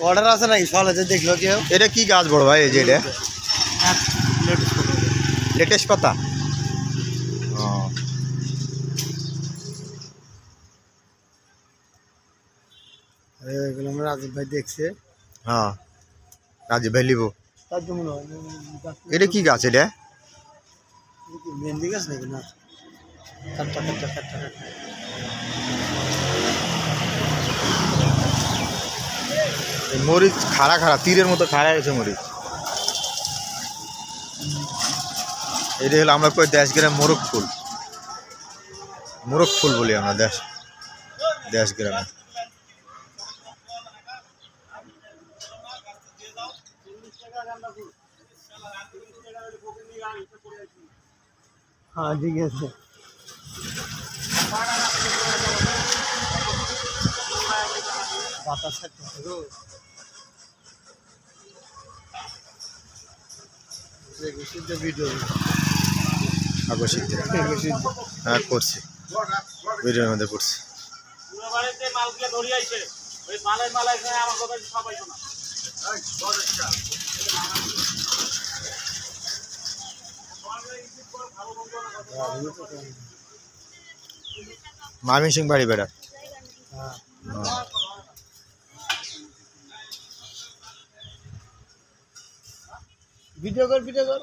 Order আছে নাকি সকালে যে দেখলো কেউ? এটা কি গাছ বড় ভাই এই যে এটা লেটেস্ট পাতা ও এগুলো আমরা রাজীব ভাই দেখছে। হ্যাঁ রাজীব ভাই লিবো তার জন্য এটা কি গাছ এটা মেহেন্দি গাছ নাকি না? কাটটা কাটটা কাটটা কাটটা এই মরিচ খাড়া খাড়া তীরের মতো খাড়া গেছে মরিচ এটা হলো আমরা কই দেশ গ্রামে মোরগ ফুল বলি আমরা দেশ গ্রামে হ্যাঁ ঠিক আছে। বাতাস ভিডিও আকর্ষিত হ্যাঁ করছি ভিডিওর মধ্যে করছি মামি সিং বাড়ি বেড়া ভিডিও কর ভিডিও কর।